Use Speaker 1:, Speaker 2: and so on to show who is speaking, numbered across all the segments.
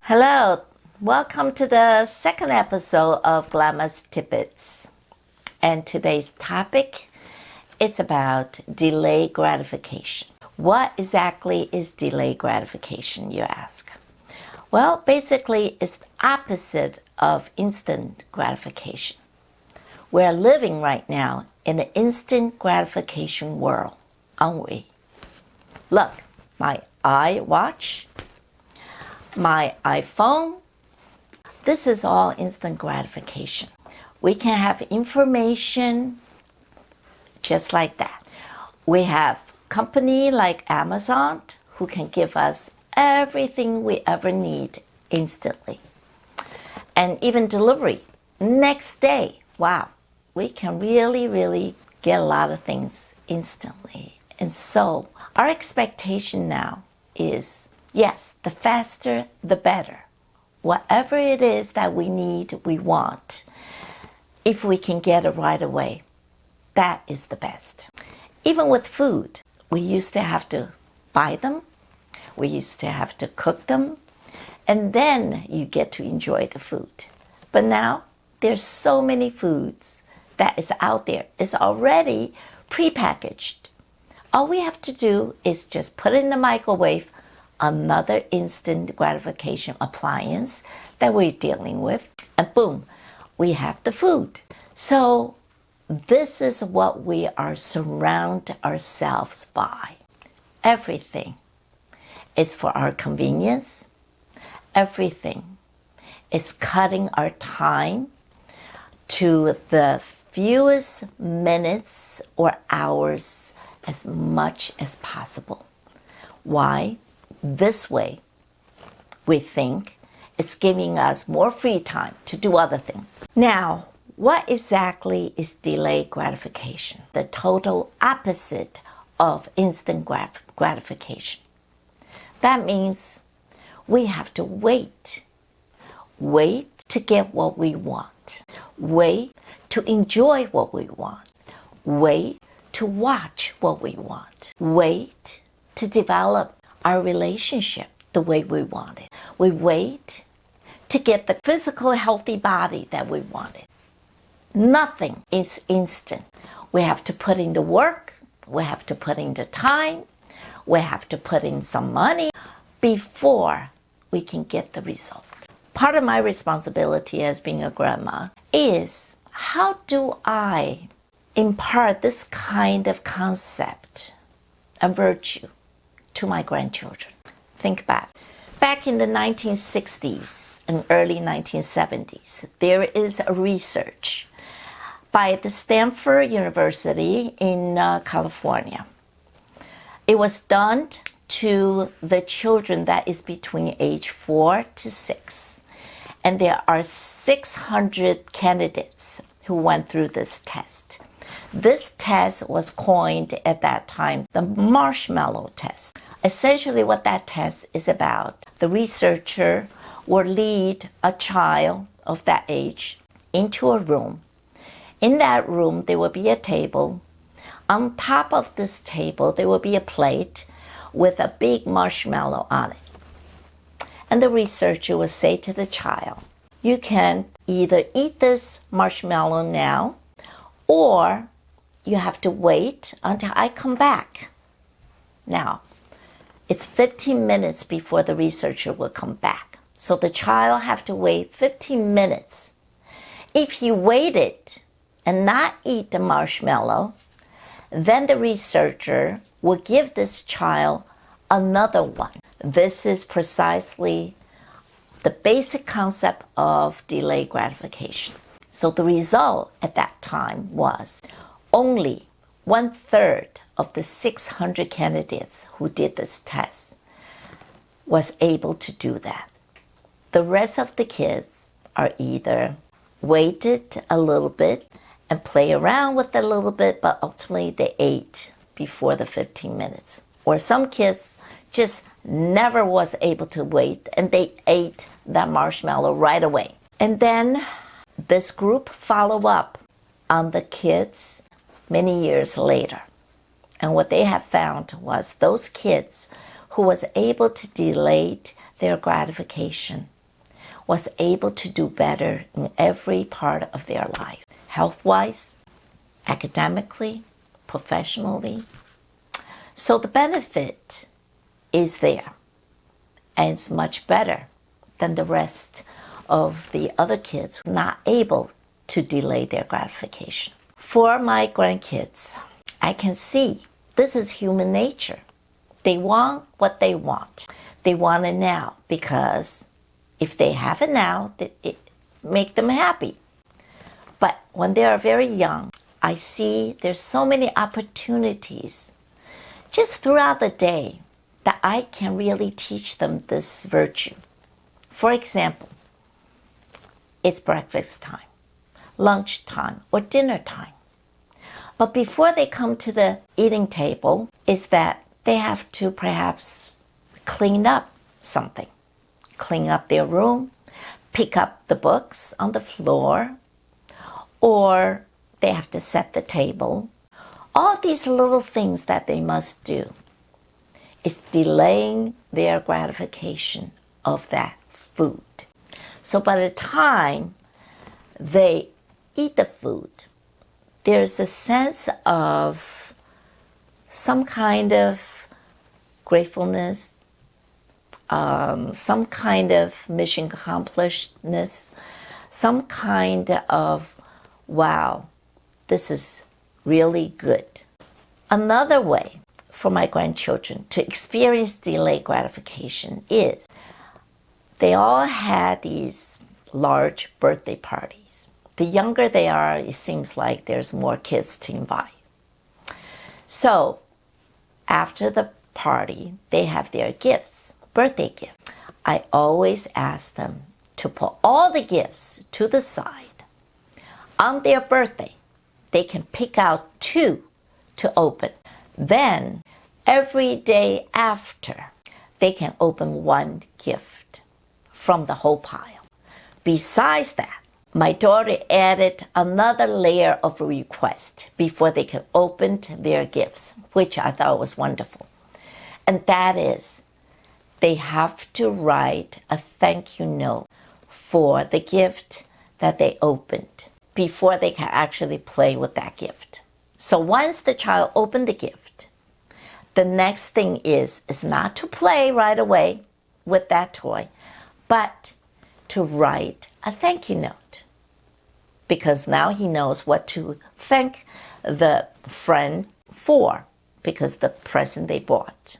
Speaker 1: Hello, welcome to the second episode of Glammas Tidbits. And today's topic is about delayed gratification. What exactly is delayed gratification, you ask? Well, basically, it's the opposite of instant gratification. We're living right now in an instant gratification world, aren't we? Look, my iWatch, my iPhone, this is all instant gratification. We can have information just like that. We have company like Amazon who can give us everything we ever need instantly. And even delivery, next day, wow, we can really get a lot of things instantly. And so our expectation now is, yes, the faster, the better. Whatever it is that we need, we want, if we can get it right away, that is the best. Even with food, we used to have to buy them, we used to have to cook them, and then you get to enjoy the food. But now, there's so many foods that is out there. It's already prepackaged. All we have to do is just put it in the microwave, another instant gratification appliance that we're dealing with, and boom, we have the food. So this is what we are surrounded ourselves by. Everything is for our convenience. Everything is cutting our time to the fewest minutes or hours as much as possible. Why? This way, we think it's giving us more free time to do other things. Now, what exactly is delayed gratification? The total opposite of instant gratification. That means we have to wait to get what we want, wait to enjoy what we want, wait to watch what we want, wait to develop our relationship the way we want it. We wait to get the physical healthy body that we wanted. Nothing is instant. We have to put in the work, we have to put in the time, we have to put in some money before we can get the result. Part of my responsibility as being a grandma is, how do I impart this kind of concept and virtue to my grandchildren? Think back. Back in the 1960s and early 1970s, there is a research by the Stanford University in California. It was done to the children that is between age 4 to 6. And there are 600 candidates who went through this test. This test was coined at that time the Marshmallow Test. Essentially what that test is about, the researcher will lead a child of that age into a room. In that room, there will be a table. On top of this table, there will be a plate with a big marshmallow on it. And the researcher will say to the child, you can either eat this marshmallow now, or you have to wait until I come back. Now, it's 15 minutes before the researcher will come back. So the child have to wait 15 minutes. If he waited and not eat the marshmallow, then the researcher will give this child another one. This is precisely the basic concept of delayed gratification. So the result at that time was only 1/3 of the 600 candidates who did this test was able to do that. The rest of the kids are either waited a little bit and play around with it a little bit, but ultimately they ate before the 15 minutes. Or some kids just never was able to wait and they ate that marshmallow right away. And then this group follow up on the kids many years later. And what they have found was those kids who was able to delay their gratification was able to do better in every part of their life, health-wise, academically, professionally. So the benefit is there, and it's much better than the rest of the other kids who are not able to delay their gratification. For my grandkids, I can see this is human nature. They want what they want. They want it now because if they have it now, it make them happy. But when they are very young, I see there's so many opportunities just throughout the day that I can really teach them this virtue. For example, it's breakfast time, lunch time, or dinner time. But before they come to the eating table, is that they have to perhaps clean up something. Clean up their room, pick up the books on the floor, or they have to set the table. All these little things that they must do is delaying their gratification of that food. So by the time they eat the food, there's a sense of some kind of gratefulness, some kind of mission accomplishedness, some kind of, wow, this is really good. Another way for my grandchildren to experience delayed gratification is they all had these large birthday parties. The younger they are, it seems like there's more kids to invite. So after the party, they have their gifts, birthday gifts. I always ask them to put all the gifts to the side. On their birthday, they can pick out 2 to open. Then, every day after, they can open 1 gift from the whole pile. Besides that, my daughter added another layer of request before they can open their gifts, which I thought was wonderful. And that is, they have to write a thank you note for the gift that they opened before they can actually play with that gift. So once the child opened the gift, the next thing is not to play right away with that toy, but to write a thank you note. Because now he knows what to thank the friend for, because the present they bought.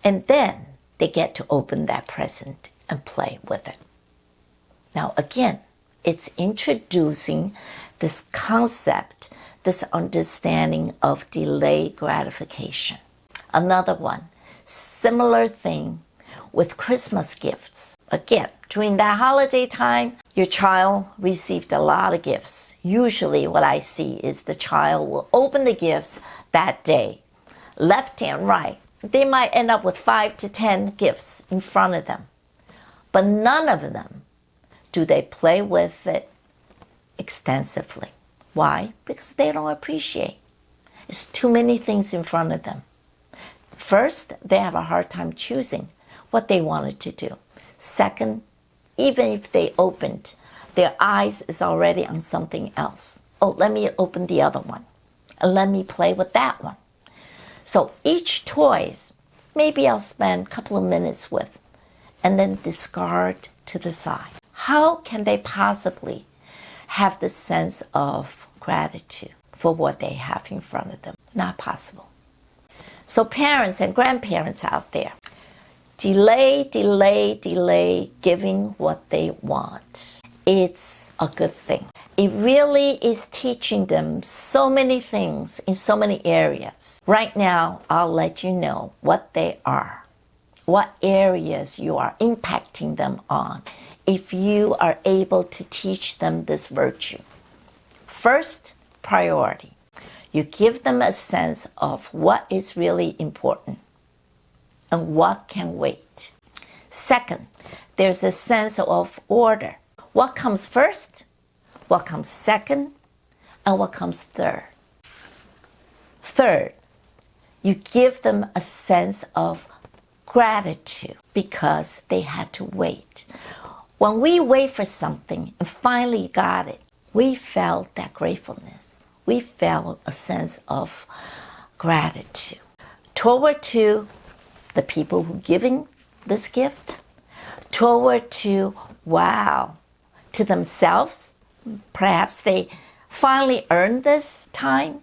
Speaker 1: And then they get to open that present and play with it. Now again, it's introducing this concept, this understanding of delayed gratification. Another one, similar thing with Christmas gifts. Again, during that holiday time, your child received a lot of gifts. Usually what I see is the child will open the gifts that day, left and right. They might end up with 5 to 10 gifts in front of them. But none of them do they play with it extensively. Why? Because they don't appreciate. It's too many things in front of them. First, they have a hard time choosing what they wanted to do. Second, even if they opened, their eyes is already on something else. Oh, let me open the other one. And let me play with that one. So each toys, maybe I'll spend a couple of minutes with, and then discard to the side. How can they possibly have the sense of gratitude for what they have in front of them? Not possible. So parents and grandparents out there, delay giving what they want. It's a good thing. It really is teaching them so many things in so many areas. Right now, I'll let you know what they are, what areas you are impacting them on if you are able to teach them this virtue. First, priority. You give them a sense of what is really important and what can wait. Second, there's a sense of order. What comes first, what comes second, and what comes third. Third, you give them a sense of gratitude because they had to wait. When we wait for something and finally got it, we felt that gratefulness. We felt a sense of gratitude toward to the people who giving this gift, toward to, wow, to themselves. Perhaps they finally earned this time,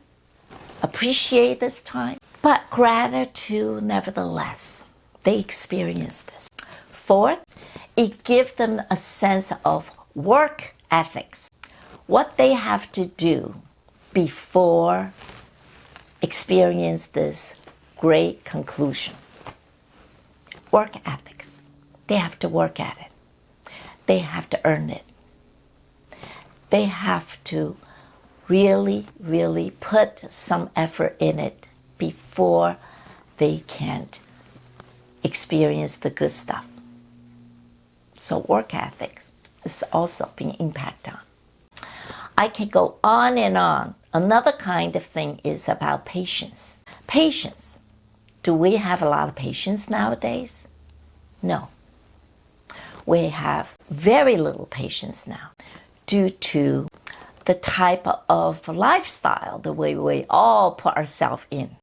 Speaker 1: appreciate this time, but gratitude nevertheless. They experience this. Fourth, it gives them a sense of work ethics. What they have to do before experience this great conclusion. Work ethics. They have to work at it. They have to earn it. They have to really, really put some effort in it before they can experience the good stuff. So work ethics is also being impacted on. I can go on and on. Another kind of thing is about patience. Patience. Do we have a lot of patience nowadays? No. We have very little patience now due to the type of lifestyle, the way we all put ourselves in.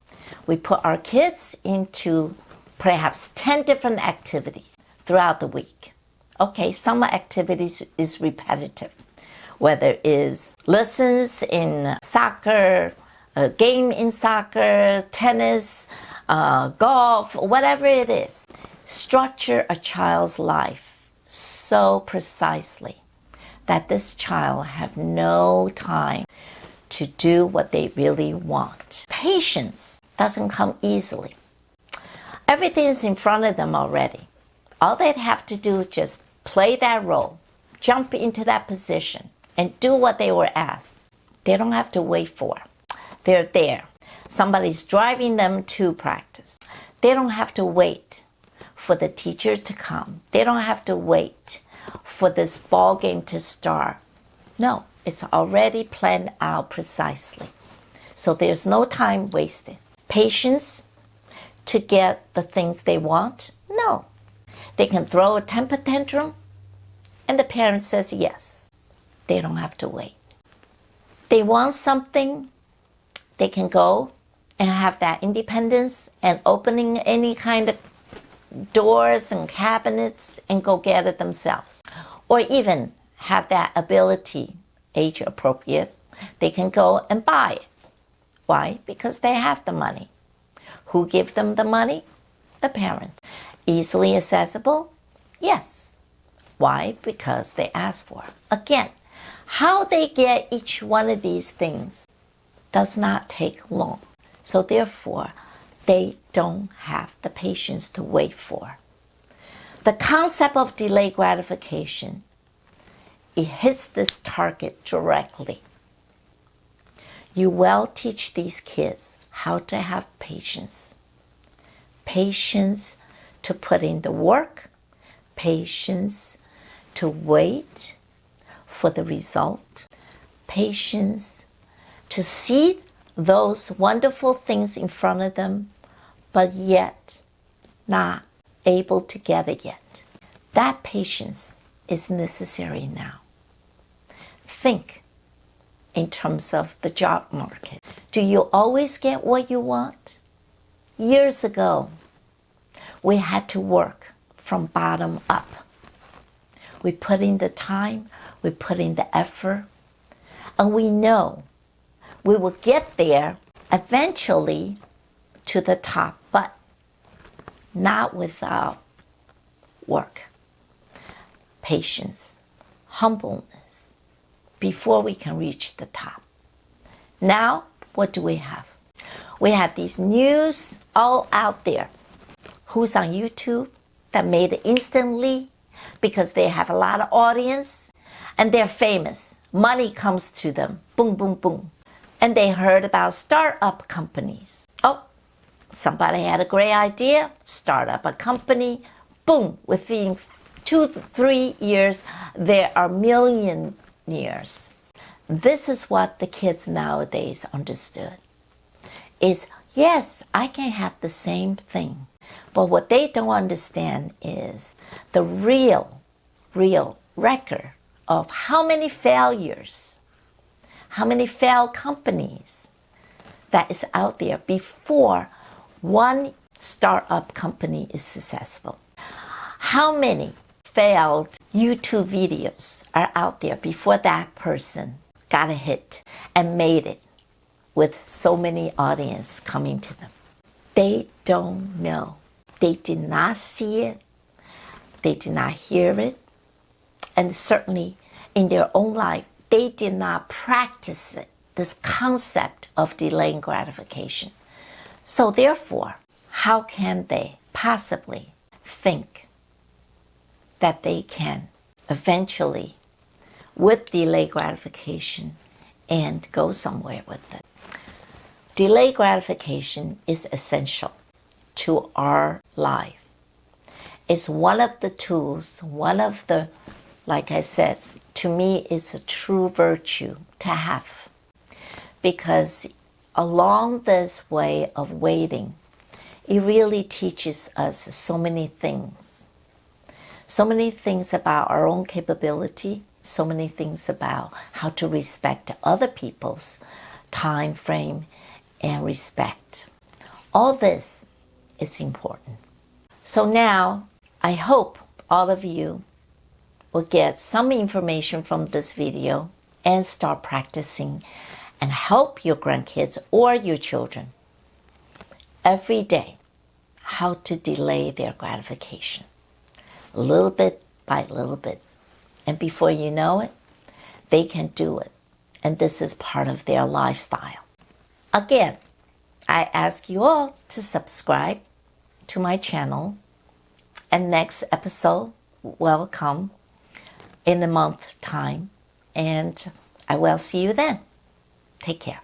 Speaker 1: We put our kids into perhaps 10 different activities throughout the week. Okay, some activities is repetitive, whether it is lessons in soccer, a game in soccer, tennis, golf, whatever it is. Structure a child's life so precisely that this child have no time to do what they really want. Patience doesn't come easily. Everything is in front of them already. All they have to do is just play that role, jump into that position, and do what they were asked. They don't have to wait for it. They're there. Somebody's driving them to practice. They don't have to wait for the teacher to come. They don't have to wait for this ball game to start. No, it's already planned out precisely. So there's no time wasted. Patience to get the things they want? No. They can throw a temper tantrum and the parent says yes. They don't have to wait. They want something, they can go and have that independence and opening any kind of doors and cabinets and go get it themselves. Or even have that ability, age appropriate, they can go and buy it. Why? Because they have the money. Who give them the money? The parents. Easily accessible? Yes. Why? Because they ask for it. Again, how they get each one of these things does not take long. So therefore, they don't have the patience to wait for. The concept of delayed gratification, it hits this target directly. You well teach these kids how to have patience. Patience to put in the work, patience to wait for the result, patience to see those wonderful things in front of them, but yet not able to get it yet. That patience is necessary now. Think in terms of the job market. Do you always get what you want? Years ago, we had to work from bottom up. We put in the time, we put in the effort, and we know we will get there eventually to the top, but not without work, patience, humbleness, before we can reach the top. Now, what do we have? We have these news all out there. Who's on YouTube that made it instantly because they have a lot of audience and they're famous. Money comes to them. Boom, boom, boom. And they heard about startup companies. Oh, somebody had a great idea, start up a company. Boom, within 2-3 years, there are millionaires. This is what the kids nowadays understood. Is, yes, I can have the same thing. But what they don't understand is the real record of how many failures, how many failed companies that is out there before one startup company is successful. How many failed YouTube videos are out there before that person got a hit and made it with so many audience coming to them. They don't know. They did not see it. They did not hear it. And certainly in their own life, they did not practice it, this concept of delaying gratification. So therefore, how can they possibly think that they can eventually, with delayed gratification, and go somewhere with it? Delayed gratification is essential to our life. It's one of the tools, one of the, like I said, to me, it's a true virtue to have. Because along this way of waiting, it really teaches us so many things. So many things about our own capability, so many things about how to respect other people's time frame and respect. All this is important. So now, I hope all of you will get some information from this video and start practicing and help your grandkids or your children every day how to delay their gratification, little bit by little bit. And before you know it, they can do it. And this is part of their lifestyle. Again, I ask you all to subscribe to my channel, and next episode will come in a month time, and I will see you then. Take care.